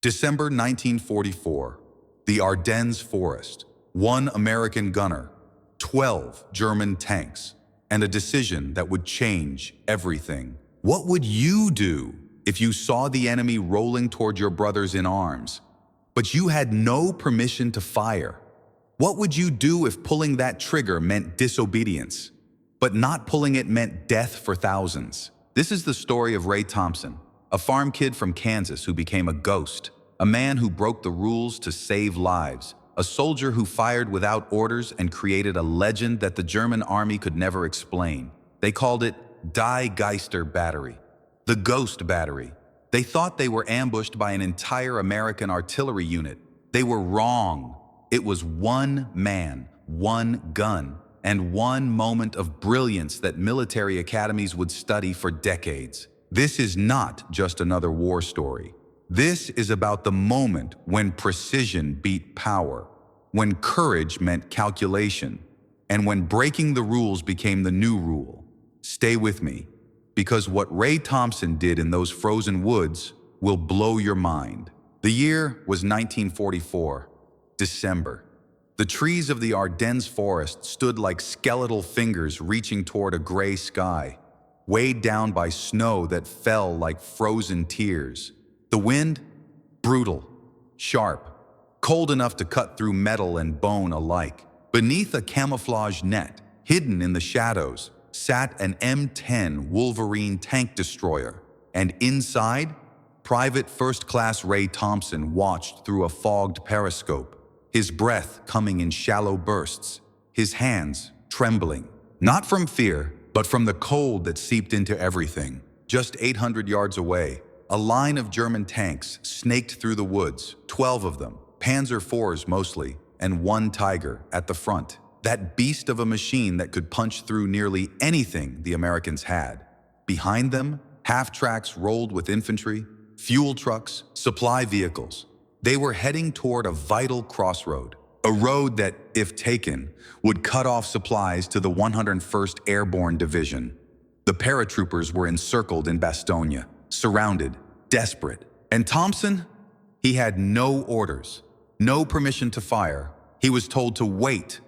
December 1944. The Ardennes Forest. 1 American gunner, 12 German tanks, and a decision that would change everything. What would you do if you saw the enemy rolling toward your brothers in arms, but you had no permission to fire? What would you do if pulling that trigger meant disobedience, but not pulling it meant death for thousands? This is the story of Ray Thompson, a farm kid from Kansas who became a ghost, a man who broke the rules to save lives, a soldier who fired without orders and created a legend that the German army could never explain. They called it Die Geister Battery, the Ghost Battery. They thought they were ambushed by an entire American artillery unit. They were wrong. It was one man, one gun, and one moment of brilliance that military academies would study for decades. This is not just another war story. This is about the moment when precision beat power, when courage meant calculation, and when breaking the rules became the new rule. Stay with me, because what Ray Thompson did in those frozen woods will blow your mind. The year was 1944, December. The trees of the Ardennes forest stood like skeletal fingers reaching toward a gray sky, weighed down by snow that fell like frozen tears. The wind, brutal, sharp, cold enough to cut through metal and bone alike. Beneath a camouflage net, hidden in the shadows, sat an M10 Wolverine tank destroyer, and inside, Private First Class Ray Thompson watched through a fogged periscope, his breath coming in shallow bursts, his hands trembling, not from fear, but from the cold that seeped into everything. Just 800 yards away, a line of German tanks snaked through the woods, 12 of them, Panzer IVs mostly, and 1 Tiger at the front. That beast of a machine that could punch through nearly anything the Americans had. Behind them, half-tracks rolled with infantry, fuel trucks, supply vehicles. They were heading toward a vital crossroad, a road that, if taken, would cut off supplies to the 101st Airborne Division. The paratroopers were encircled in Bastogne, surrounded, desperate. And Thompson? He had no orders, no permission to fire. He was told to wait,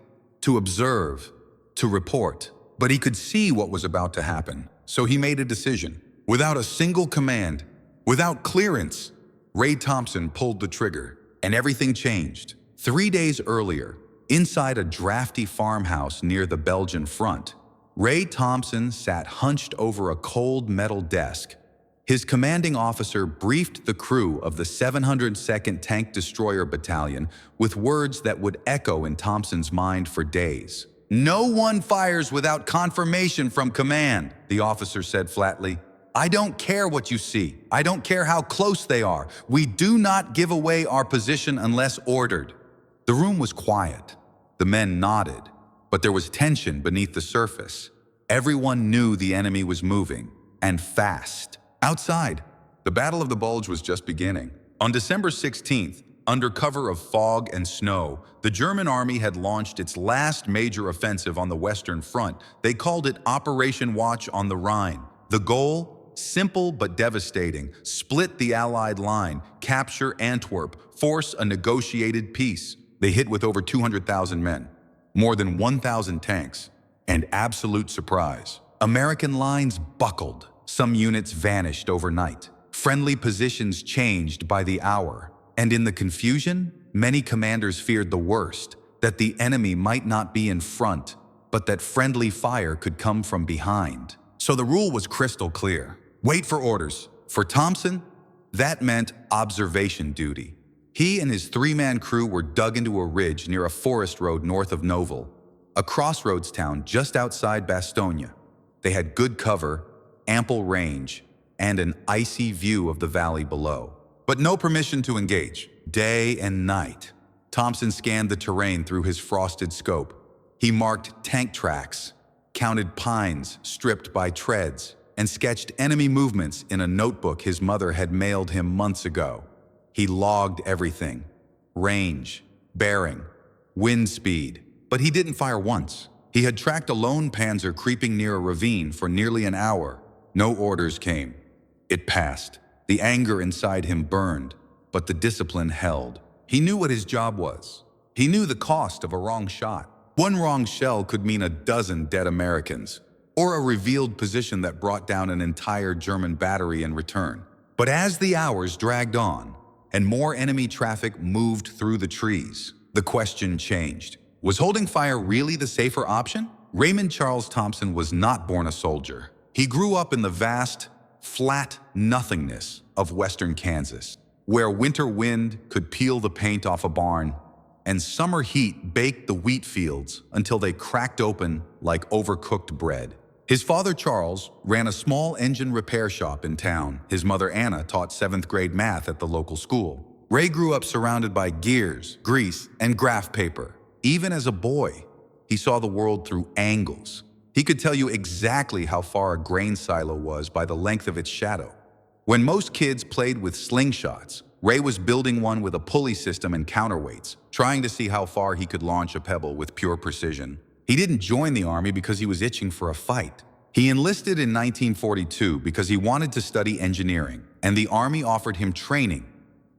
to observe, to report. But he could see what was about to happen, so he made a decision. Without a single command, without clearance, Ray Thompson pulled the trigger, and everything changed. 3 days earlier, inside a drafty farmhouse near the Belgian front, Ray Thompson sat hunched over a cold metal desk. His commanding officer briefed the crew of the 702nd Tank Destroyer Battalion with words that would echo in Thompson's mind for days. "No one fires without confirmation from command," the officer said flatly. "I don't care what you see. I don't care how close they are. We do not give away our position unless ordered." The room was quiet. The men nodded, but there was tension beneath the surface. Everyone knew the enemy was moving, and fast. Outside, the Battle of the Bulge was just beginning. On December 16th, under cover of fog and snow, the German army had launched its last major offensive on the Western Front. They called it Operation Watch on the Rhine. The goal? Simple but devastating. Split the Allied line, capture Antwerp, force a negotiated peace. They hit with over 200,000 men, more than 1,000 tanks, and absolute surprise, American lines buckled. Some units vanished overnight. Friendly positions changed by the hour. And in the confusion, many commanders feared the worst, that the enemy might not be in front, but that friendly fire could come from behind. So the rule was crystal clear. Wait for orders. For Thompson, that meant observation duty. He and his 3-man crew were dug into a ridge near a forest road north of Novel, a crossroads town just outside Bastogne. They had good cover, ample range, and an icy view of the valley below. But no permission to engage. Day and night, Thompson scanned the terrain through his frosted scope. He marked tank tracks, counted pines stripped by treads, and sketched enemy movements in a notebook his mother had mailed him months ago. He logged everything: range, bearing, wind speed. But he didn't fire once. He had tracked a lone Panzer creeping near a ravine for nearly an hour. No orders came. It passed. The anger inside him burned. but the discipline held. He knew what his job was. He knew the cost of a wrong shot. One wrong shell could mean a dozen dead Americans, or a revealed position that brought down an entire German battery in return. But as the hours dragged on, and more enemy traffic moved through the trees, the question changed. Was holding fire really the safer option? Raymond Charles Thompson was not born a soldier. He grew up in the vast, flat nothingness of western Kansas, where winter wind could peel the paint off a barn, and summer heat baked the wheat fields until they cracked open like overcooked bread. His father, Charles, ran a small engine repair shop in town. His mother, Anna, taught 7th grade math at the local school. Ray grew up surrounded by gears, grease, and graph paper. Even as a boy, he saw the world through angles. He could tell you exactly how far a grain silo was by the length of its shadow. When most kids played with slingshots, Ray was building one with a pulley system and counterweights, trying to see how far he could launch a pebble with pure precision. He didn't join the Army because he was itching for a fight. He enlisted in 1942 because he wanted to study engineering, and the Army offered him training,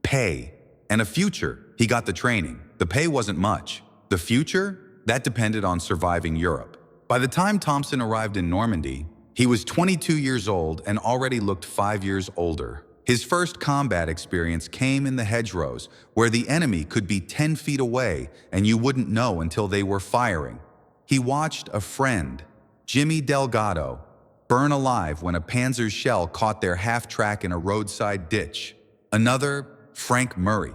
pay, and a future. He got the training. The pay wasn't much. The future? That depended on surviving Europe. By the time Thompson arrived in Normandy, he was 22 years old and already looked 5 years older. His first combat experience came in the hedgerows, where the enemy could be 10 feet away and you wouldn't know until they were firing. He watched a friend, Jimmy Delgado, burn alive when a Panzer's shell caught their half-track in a roadside ditch. Another, Frank Murray,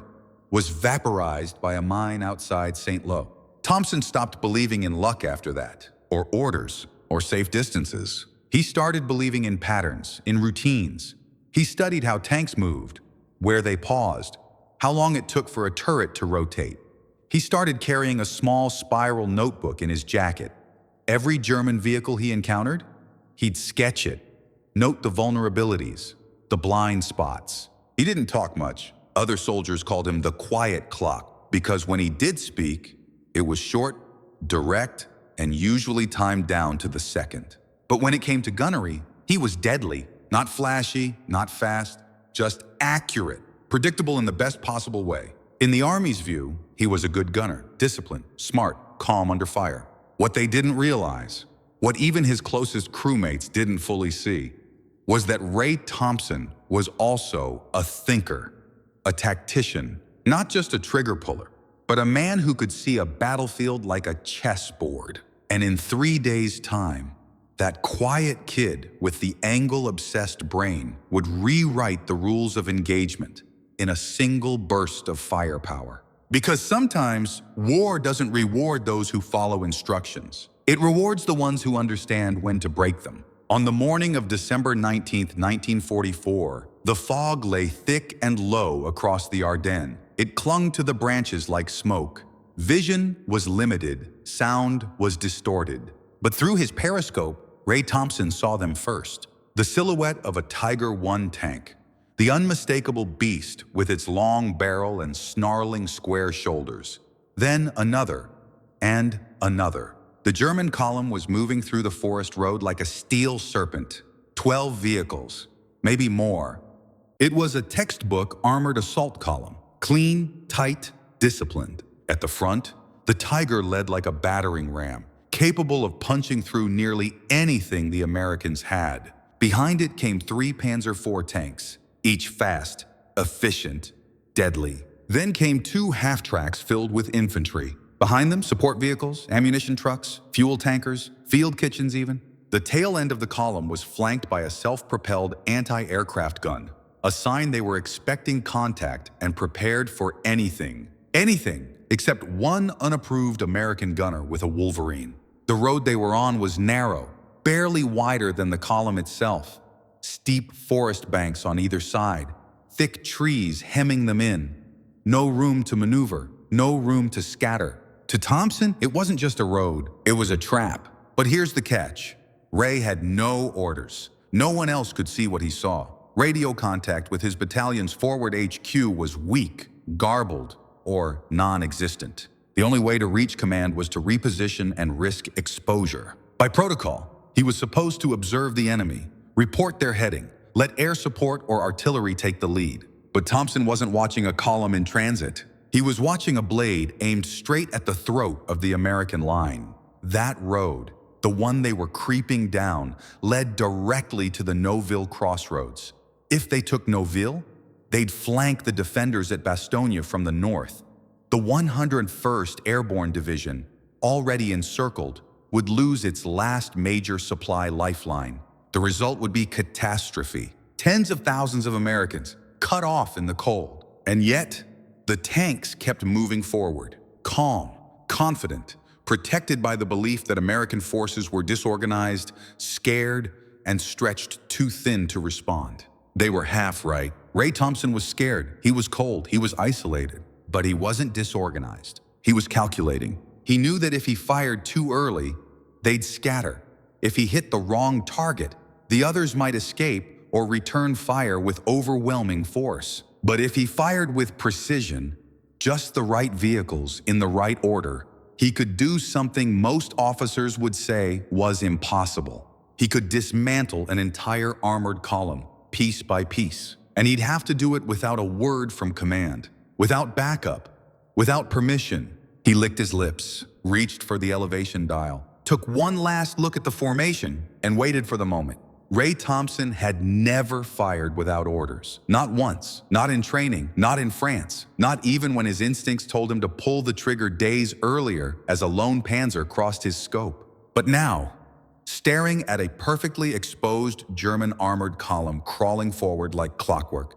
was vaporized by a mine outside St. Lo. Thompson stopped believing in luck after that, or orders, or safe distances. He started believing in patterns, in routines. He studied how tanks moved, where they paused, how long it took for a turret to rotate. He started carrying a small spiral notebook in his jacket. Every German vehicle he encountered, he'd sketch it, note the vulnerabilities, the blind spots. He didn't talk much. Other soldiers called him the quiet clock, because when he did speak, it was short, direct, and usually timed down to the second. But when it came to gunnery, he was deadly. Not flashy, not fast, just accurate, predictable in the best possible way. In the Army's view, he was a good gunner, disciplined, smart, calm under fire. What they didn't realize, what even his closest crewmates didn't fully see, was that Ray Thompson was also a thinker, a tactician, not just a trigger puller, but a man who could see a battlefield like a chessboard. And in 3 days' time, that quiet kid with the angle-obsessed brain would rewrite the rules of engagement in a single burst of firepower. Because sometimes war doesn't reward those who follow instructions. It rewards the ones who understand when to break them. On the morning of December 19, 1944, the fog lay thick and low across the Ardennes. It clung to the branches like smoke. Vision was limited, sound was distorted. But through his periscope, Ray Thompson saw them first. The silhouette of a Tiger I tank, the unmistakable beast with its long barrel and snarling square shoulders. Then another, and another. The German column was moving through the forest road like a steel serpent. 12 vehicles, maybe more. It was a textbook armored assault column, clean, tight, disciplined. At the front, the Tiger led like a battering ram, capable of punching through nearly anything the Americans had. Behind it came 3 Panzer IV tanks, each fast, efficient, deadly. Then came 2 half-tracks filled with infantry. Behind them, support vehicles, ammunition trucks, fuel tankers, field kitchens even. The tail end of the column was flanked by a self-propelled anti-aircraft gun, a sign they were expecting contact and prepared for anything. Anything except one unapproved American gunner with a Wolverine. The road they were on was narrow, barely wider than the column itself. Steep forest banks on either side, thick trees hemming them in. No room to maneuver, no room to scatter. To Thompson, it wasn't just a road, it was a trap. But here's the catch. Ray had no orders. No one else could see what he saw. Radio contact with his battalion's forward HQ was weak, garbled, or non-existent. The only way to reach command was to reposition and risk exposure. By protocol, he was supposed to observe the enemy, report their heading, let air support or artillery take the lead. But Thompson wasn't watching a column in transit. He was watching a blade aimed straight at the throat of the American line. That road, the one they were creeping down, led directly to the Nouville crossroads. If they took Nouville, they'd flank the defenders at Bastogne from the north. The 101st Airborne Division, already encircled, would lose its last major supply lifeline. The result would be catastrophe. Tens of thousands of Americans cut off in the cold. And yet, the tanks kept moving forward, calm, confident, protected by the belief that American forces were disorganized, scared, and stretched too thin to respond. They were half right. Ray Thompson was scared. He was cold. He was isolated. But he wasn't disorganized. He was calculating. He knew that if he fired too early, they'd scatter. If he hit the wrong target, the others might escape or return fire with overwhelming force. But if he fired with precision, just the right vehicles in the right order, he could do something most officers would say was impossible. He could dismantle an entire armored column, piece by piece. And he'd have to do it without a word from command, without backup, without permission. He licked his lips, reached for the elevation dial, took one last look at the formation, and waited for the moment. Ray Thompson had never fired without orders. Not once, not in training, not in France, not even when his instincts told him to pull the trigger days earlier as a lone Panzer crossed his scope. But now, staring at a perfectly exposed German armored column crawling forward like clockwork,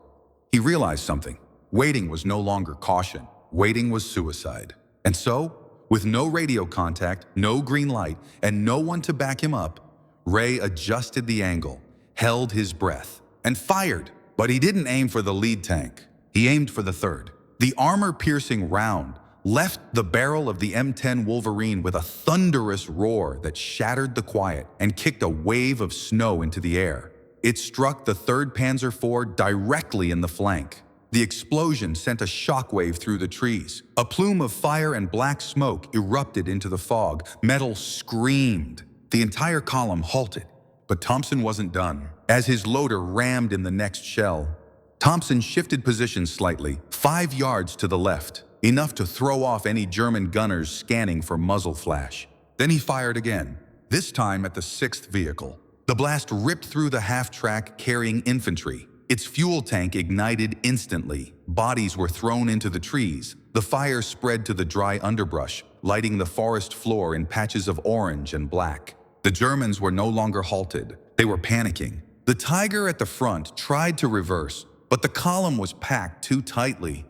he realized something. Waiting was no longer caution. Waiting was suicide. And so, with no radio contact, no green light, and no one to back him up, Ray adjusted the angle, held his breath, and fired. But he didn't aim for the lead tank. He aimed for the third. The armor-piercing round left the barrel of the M10 Wolverine with a thunderous roar that shattered the quiet and kicked a wave of snow into the air. It struck the 3rd Panzer IV directly in the flank. The explosion sent a shockwave through the trees. A plume of fire and black smoke erupted into the fog. Metal screamed. The entire column halted, but Thompson wasn't done. As his loader rammed in the next shell, Thompson shifted position slightly, 5 yards to the left, enough to throw off any German gunners scanning for muzzle flash. Then he fired again, this time at the 6th vehicle. The blast ripped through the half-track carrying infantry. Its fuel tank ignited instantly. Bodies were thrown into the trees. The fire spread to the dry underbrush, lighting the forest floor in patches of orange and black. The Germans were no longer halted. They were panicking. The Tiger at the front tried to reverse, but the column was packed too tightly.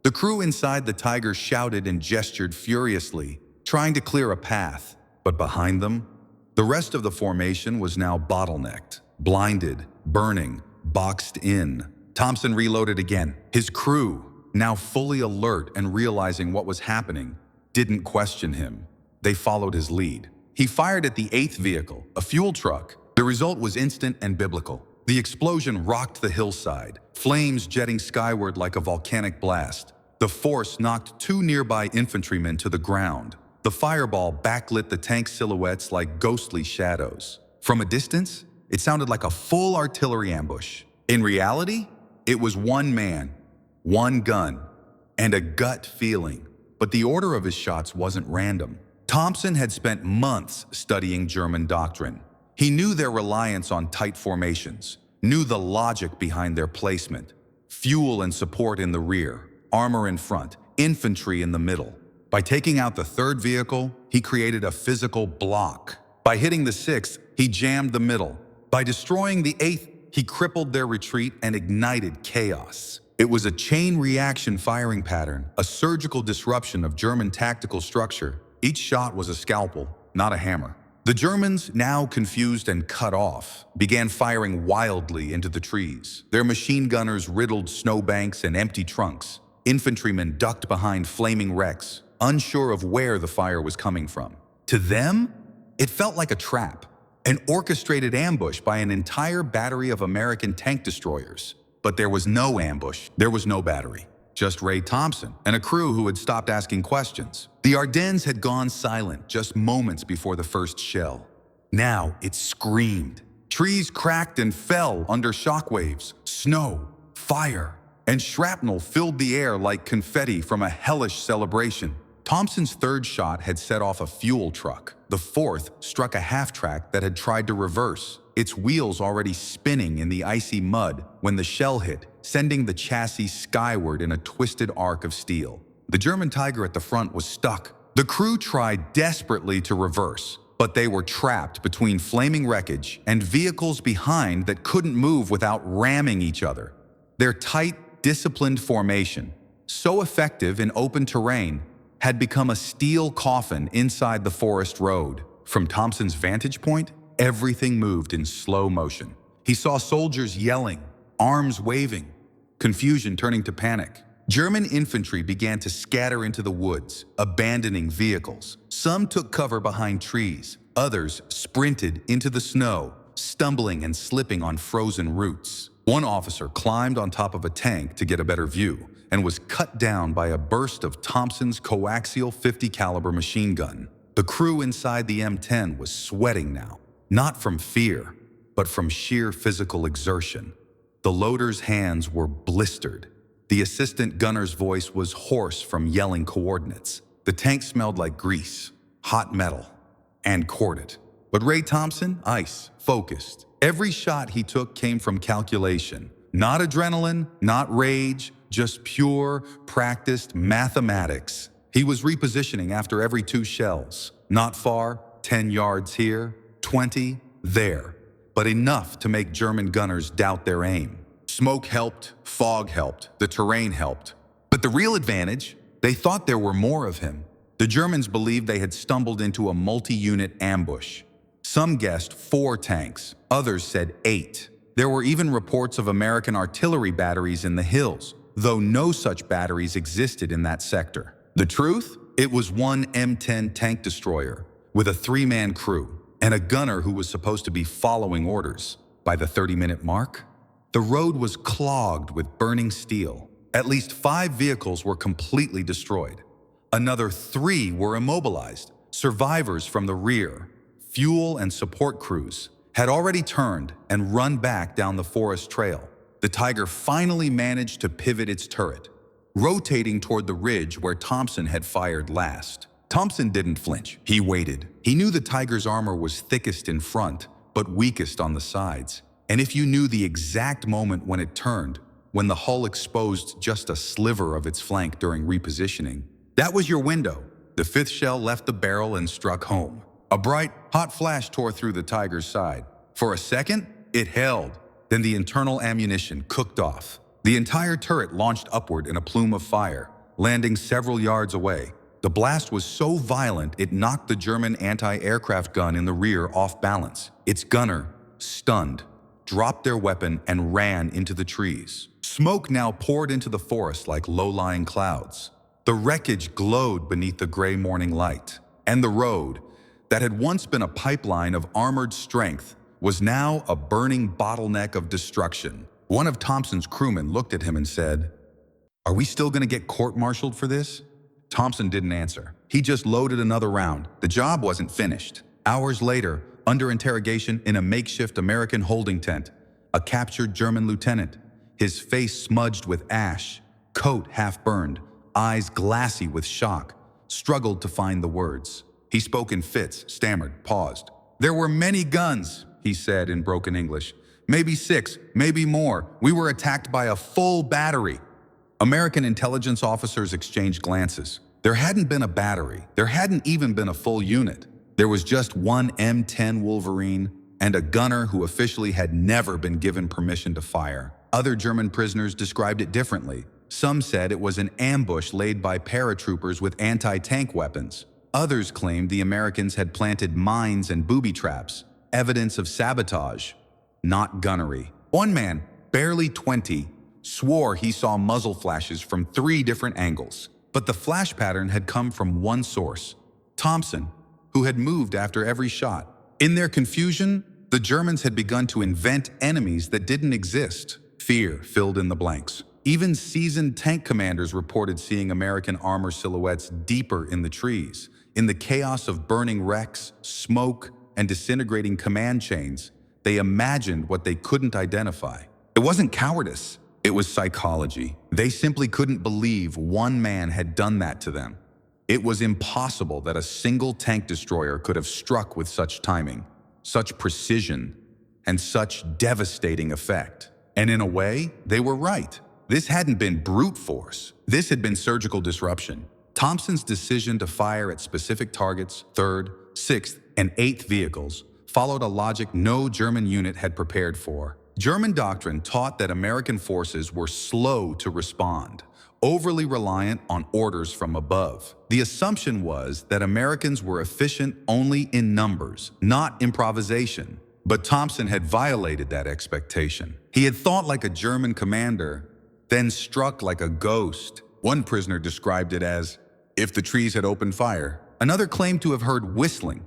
The crew inside the Tiger shouted and gestured furiously, trying to clear a path. But behind them, the rest of the formation was now bottlenecked, blinded, burning, boxed in. Thompson reloaded again. His crew, now fully alert and realizing what was happening, didn't question him. They followed his lead. He fired at the 8th vehicle, a fuel truck. The result was instant and biblical. The explosion rocked the hillside, flames jetting skyward like a volcanic blast. The force knocked 2 nearby infantrymen to the ground. The fireball backlit the tank silhouettes like ghostly shadows. From a distance, it sounded like a full artillery ambush. In reality, it was one man, one gun, and a gut feeling. But the order of his shots wasn't random. Thompson had spent months studying German doctrine. He knew their reliance on tight formations, knew the logic behind their placement. Fuel and support in the rear, armor in front, infantry in the middle. By taking out the 3rd vehicle, he created a physical block. By hitting the 6th, he jammed the middle. By destroying the 8th, he crippled their retreat and ignited chaos. It was a chain reaction firing pattern, a surgical disruption of German tactical structure. Each shot was a scalpel, not a hammer. The Germans, now confused and cut off, began firing wildly into the trees. Their machine gunners riddled snowbanks and empty trunks. Infantrymen ducked behind flaming wrecks, unsure of where the fire was coming from. To them, it felt like a trap, an orchestrated ambush by an entire battery of American tank destroyers. But there was no ambush, there was no battery. Just Ray Thompson and a crew who had stopped asking questions. The Ardennes had gone silent just moments before the first shell. Now it screamed. Trees cracked and fell under shockwaves, snow, fire. and shrapnel filled the air like confetti from a hellish celebration. Thompson's third shot had set off a fuel truck. The fourth struck a half-track that had tried to reverse, its wheels already spinning in the icy mud when the shell hit, sending the chassis skyward in a twisted arc of steel. The German Tiger at the front was stuck. The crew tried desperately to reverse, but they were trapped between flaming wreckage and vehicles behind that couldn't move without ramming each other. Their tight, disciplined formation, so effective in open terrain, had become a steel coffin inside the forest road. From Thompson's vantage point, everything moved in slow motion. He saw soldiers yelling, arms waving, confusion turning to panic. German infantry began to scatter into the woods, abandoning vehicles. Some took cover behind trees. Others sprinted into the snow, stumbling and slipping on frozen roots. One officer climbed on top of a tank to get a better view and was cut down by a burst of Thompson's coaxial 50 caliber machine gun. The crew inside the M10 was sweating now, not from fear, but from sheer physical exertion. The loader's hands were blistered. The assistant gunner's voice was hoarse from yelling coordinates. The tank smelled like grease, hot metal, and cordite. But Ray Thompson, ice, focused. Every shot he took came from calculation. Not adrenaline, not rage, just pure, practiced mathematics. He was repositioning after every 2 shells. Not far, 10 yards here, 20 there. But enough to make German gunners doubt their aim. Smoke helped, fog helped, the terrain helped. But the real advantage, they thought there were more of him. The Germans believed they had stumbled into a multi-unit ambush. Some guessed 4 tanks, others said 8. There were even reports of American artillery batteries in the hills, though no such batteries existed in that sector. The truth? It was one M10 tank destroyer with a 3-man crew and a gunner who was supposed to be following orders. By the 30-minute mark, the road was clogged with burning steel. At least 5 vehicles were completely destroyed. Another 3 were immobilized. Survivors from the rear, fuel and support crews, had already turned and run back down the forest trail. The Tiger finally managed to pivot its turret, rotating toward the ridge where Thompson had fired last. Thompson didn't flinch. He waited. He knew the Tiger's armor was thickest in front, but weakest on the sides. And if you knew the exact moment when it turned, when the hull exposed just a sliver of its flank during repositioning, that was your window. The 5th shell left the barrel and struck home. A bright, hot flash tore through the Tiger's side. For a second, it held. Then the internal ammunition cooked off. The entire turret launched upward in a plume of fire, landing several yards away. The blast was so violent it knocked the German anti-aircraft gun in the rear off balance. Its gunner, stunned, dropped their weapon and ran into the trees. Smoke now poured into the forest like low-lying clouds. The wreckage glowed beneath the gray morning light, and the road, that had once been a pipeline of armored strength, was now a burning bottleneck of destruction. One of Thompson's crewmen looked at him and said, "Are we still going to get court-martialed for this?" Thompson didn't answer. He just loaded another round. The job wasn't finished. Hours later, under interrogation in a makeshift American holding tent, a captured German lieutenant, his face smudged with ash, coat half-burned, eyes glassy with shock, struggled to find the words. He spoke in fits, stammered, paused. "There were many guns," he said in broken English. "Maybe 6, maybe more. We were attacked by a full battery." American intelligence officers exchanged glances. There hadn't been a battery. There hadn't even been a full unit. There was just one M10 Wolverine and a gunner who officially had never been given permission to fire. Other German prisoners described it differently. Some said it was an ambush laid by paratroopers with anti-tank weapons. Others claimed the Americans had planted mines and booby traps, evidence of sabotage, not gunnery. One man, barely 20, swore he saw muzzle flashes from 3 different angles. But the flash pattern had come from one source, Thompson, who had moved after every shot. In their confusion, the Germans had begun to invent enemies that didn't exist. Fear filled in the blanks. Even seasoned tank commanders reported seeing American armor silhouettes deeper in the trees. In the chaos of burning wrecks, smoke, and disintegrating command chains, they imagined what they couldn't identify. It wasn't cowardice. It was psychology. They simply couldn't believe one man had done that to them. It was impossible that a single tank destroyer could have struck with such timing, such precision, and such devastating effect. And in a way, they were right. This hadn't been brute force. This had been surgical disruption. Thompson's decision to fire at specific targets, 3rd, 6th, and 8th vehicles, followed a logic no German unit had prepared for. German doctrine taught that American forces were slow to respond, overly reliant on orders from above. The assumption was that Americans were efficient only in numbers, not improvisation. But Thompson had violated that expectation. He had thought like a German commander, then struck like a ghost. One prisoner described it as, if the trees had opened fire. Another claimed to have heard whistling,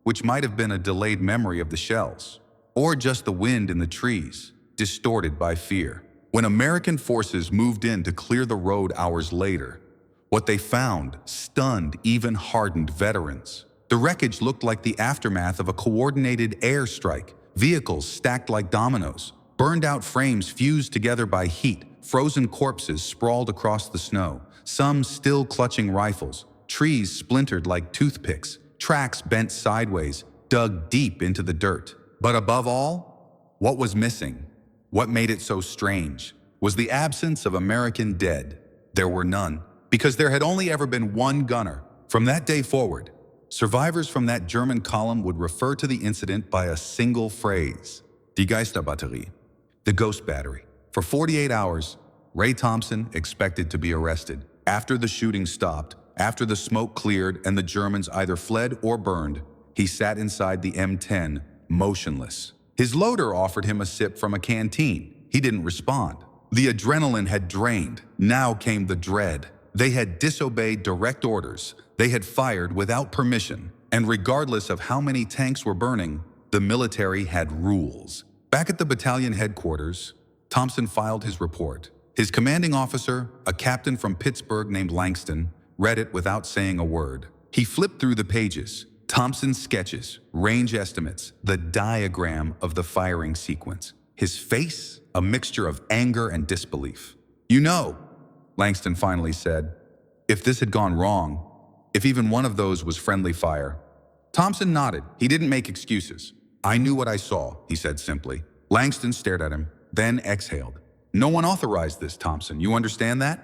which might have been a delayed memory of the shells, or just the wind in the trees, distorted by fear. When American forces moved in to clear the road hours later, what they found stunned even hardened veterans. The wreckage looked like the aftermath of a coordinated airstrike, vehicles stacked like dominoes, burned out frames fused together by heat, frozen corpses sprawled across the snow, some still clutching rifles, trees splintered like toothpicks, tracks bent sideways, dug deep into the dirt. But above all, what was missing, what made it so strange, was the absence of American dead. There were none, because there had only ever been one gunner. From that day forward, survivors from that German column would refer to the incident by a single phrase, Die Geisterbatterie, the ghost battery. For 48 hours, Ray Thompson expected to be arrested. After the shooting stopped, after the smoke cleared and the Germans either fled or burned, he sat inside the M10, motionless. His loader offered him a sip from a canteen. He didn't respond. The adrenaline had drained. Now came the dread. They had disobeyed direct orders. They had fired without permission. And regardless of how many tanks were burning, the military had rules. Back at the battalion headquarters, Thompson filed his report. His commanding officer, a captain from Pittsburgh named Langston, read it without saying a word. He flipped through the pages. Thompson's sketches, range estimates, the diagram of the firing sequence. His face, a mixture of anger and disbelief. You know, Langston finally said, if this had gone wrong, if even one of those was friendly fire. Thompson nodded. He didn't make excuses. I knew what I saw, he said simply. Langston stared at him, then exhaled. No one authorized this, Thompson. You understand that?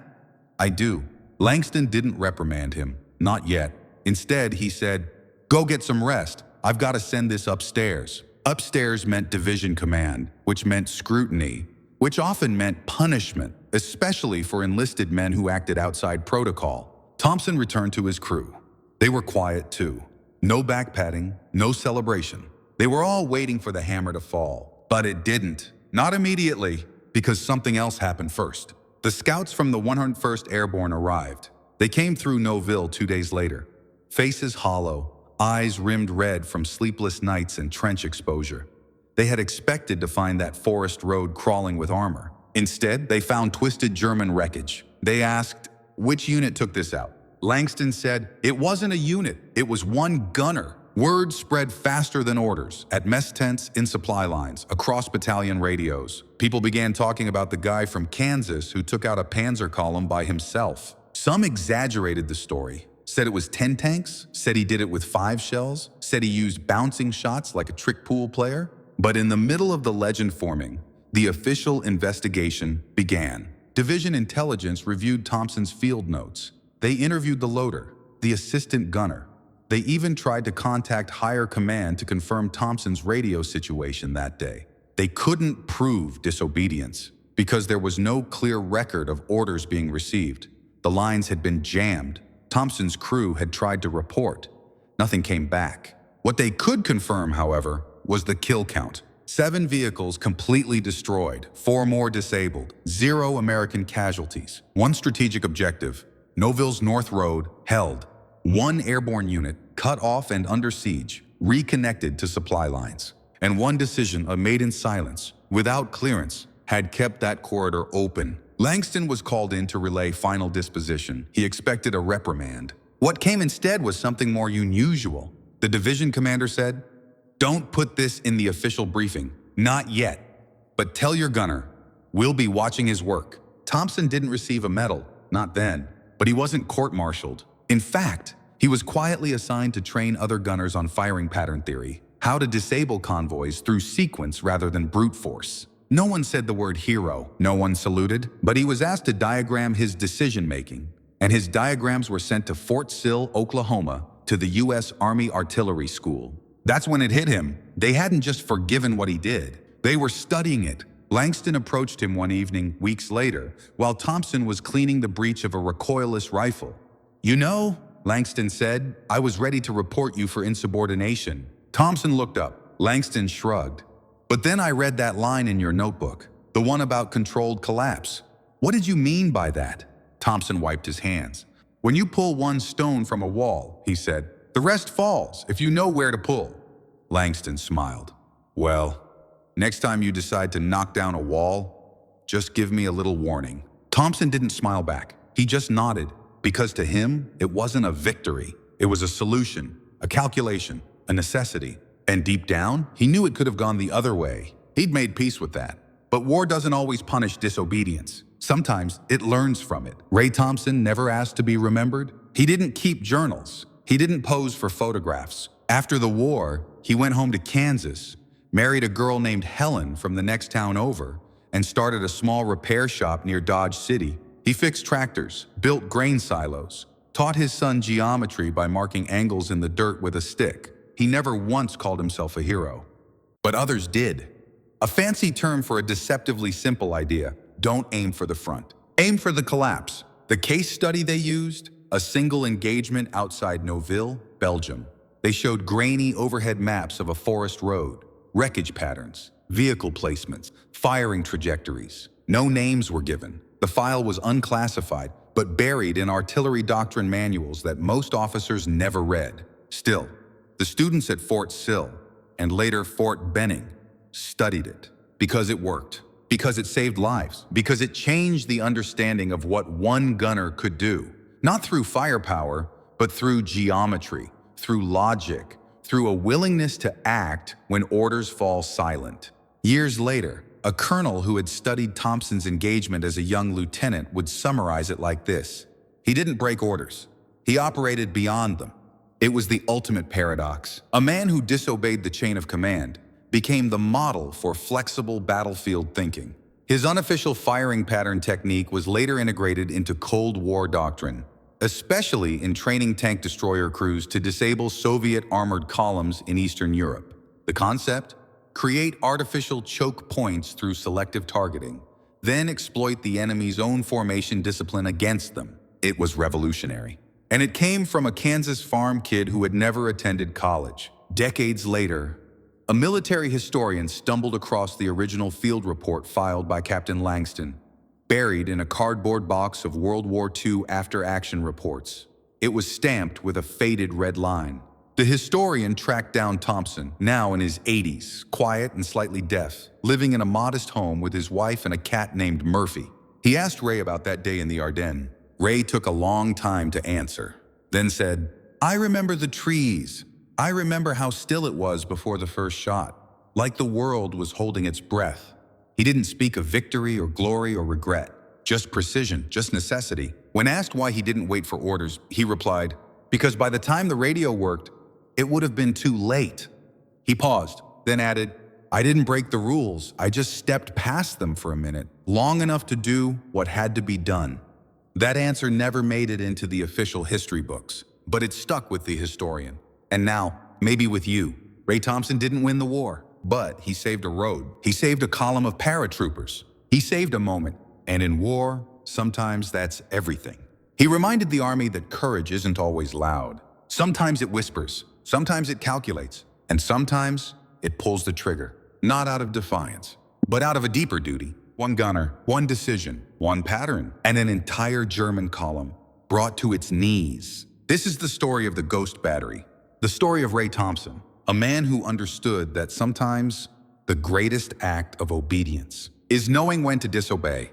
I do. Langston didn't reprimand him. Not yet. Instead, he said, go get some rest. I've got to send this upstairs. Upstairs meant division command, which meant scrutiny, which often meant punishment, especially for enlisted men who acted outside protocol. Thompson returned to his crew. They were quiet too. No backpatting, no celebration. They were all waiting for the hammer to fall. But it didn't. Not immediately, because something else happened first. The scouts from the 101st Airborne arrived. They came through Noville 2 days later. Faces hollow, eyes rimmed red from sleepless nights and trench exposure. They had expected to find that forest road crawling with armor. Instead, they found twisted German wreckage. They asked, which unit took this out? Langston said, it wasn't a unit, it was one gunner. Word spread faster than orders, at mess tents, in supply lines, across battalion radios. People began talking about the guy from Kansas who took out a Panzer column by himself. Some exaggerated the story, said it was 10 tanks, said he did it with 5 shells, said he used bouncing shots like a trick pool player. But in the middle of the legend forming, the official investigation began. Division intelligence reviewed Thompson's field notes. They interviewed the loader, the assistant gunner. They even tried to contact higher command to confirm Thompson's radio situation that day. They couldn't prove disobedience because there was no clear record of orders being received. The lines had been jammed. Thompson's crew had tried to report. Nothing came back. What they could confirm, however, was the kill count. 7 vehicles completely destroyed, 4 more disabled, 0 American casualties. 1 strategic objective, Noville's North Road, held. 1 airborne unit cut off and under siege, reconnected to supply lines. And 1 decision made in silence, without clearance, had kept that corridor open. Langston was called in to relay final disposition. He expected a reprimand. What came instead was something more unusual. The division commander said, don't put this in the official briefing, not yet. But tell your gunner, We'll be watching his work. Thompson didn't receive a medal, not then, but he wasn't court-martialed. In fact, he was quietly assigned to train other gunners on firing pattern theory, how to disable convoys through sequence rather than brute force. No one said the word hero, no one saluted, but he was asked to diagram his decision-making, and his diagrams were sent to Fort Sill, Oklahoma, to the U.S. Army Artillery School. That's when it hit him. They hadn't just forgiven what he did. They were studying it. Langston approached him one evening, weeks later, while Thompson was cleaning the breech of a recoilless rifle. "You know," Langston said, "I was ready to report you for insubordination." Thompson looked up. Langston shrugged. "But then I read that line in your notebook, the one about controlled collapse. What did you mean by that?" Thompson wiped his hands. "When you pull one stone from a wall," he said, "the rest falls if you know where to pull." Langston smiled. "Well, next time you decide to knock down a wall, just give me a little warning." Thompson didn't smile back. He just nodded, because to him, it wasn't a victory. It was a solution, a calculation, a necessity. And deep down, he knew it could have gone the other way. He'd made peace with that. But war doesn't always punish disobedience. Sometimes it learns from it. Ray Thompson never asked to be remembered. He didn't keep journals. He didn't pose for photographs. After the war, he went home to Kansas, married a girl named Helen from the next town over, and started a small repair shop near Dodge City. He fixed tractors, built grain silos, taught his son geometry by marking angles in the dirt with a stick. He never once called himself a hero. But others did. A fancy term for a deceptively simple idea: don't aim for the front. Aim for the collapse. The case study they used? A single engagement outside Noville, Belgium. They showed grainy overhead maps of a forest road, wreckage patterns, vehicle placements, firing trajectories. No names were given. The file was unclassified, but buried in artillery doctrine manuals that most officers never read. Still, the students at Fort Sill, and later Fort Benning, studied it because it worked, because it saved lives, because it changed the understanding of what one gunner could do. Not through firepower, but through geometry, through logic, through a willingness to act when orders fall silent. Years later, a colonel who had studied Thompson's engagement as a young lieutenant would summarize it like this: he didn't break orders. He operated beyond them. It was the ultimate paradox. A man who disobeyed the chain of command became the model for flexible battlefield thinking. His unofficial firing pattern technique was later integrated into Cold War doctrine, especially in training tank destroyer crews to disable Soviet armored columns in Eastern Europe. The concept? Create artificial choke points through selective targeting, then exploit the enemy's own formation discipline against them. It was revolutionary. And it came from a Kansas farm kid who had never attended college. Decades later, a military historian stumbled across the original field report filed by Captain Langston, buried in a cardboard box of World War II after-action reports. It was stamped with a faded red line. The historian tracked down Thompson, now in his 80s, quiet and slightly deaf, living in a modest home with his wife and a cat named Murphy. He asked Ray about that day in the Ardennes. Ray took a long time to answer, then said, "I remember the trees. I remember how still it was before the first shot, like the world was holding its breath." He didn't speak of victory or glory or regret, just precision, just necessity. When asked why he didn't wait for orders, he replied, "Because by the time the radio worked, it would have been too late." He paused, then added, "I didn't break the rules. I just stepped past them for a minute, long enough to do what had to be done." That answer never made it into the official history books, but it stuck with the historian. And now, maybe with you. Ray Thompson didn't win the war, but he saved a road. He saved a column of paratroopers. He saved a moment. And in war, sometimes that's everything. He reminded the Army that courage isn't always loud. Sometimes it whispers, sometimes it calculates, and sometimes it pulls the trigger. Not out of defiance, but out of a deeper duty. One gunner, one decision, one pattern, and an entire German column brought to its knees. This is the story of the Ghost Battery, the story of Ray Thompson, a man who understood that sometimes the greatest act of obedience is knowing when to disobey.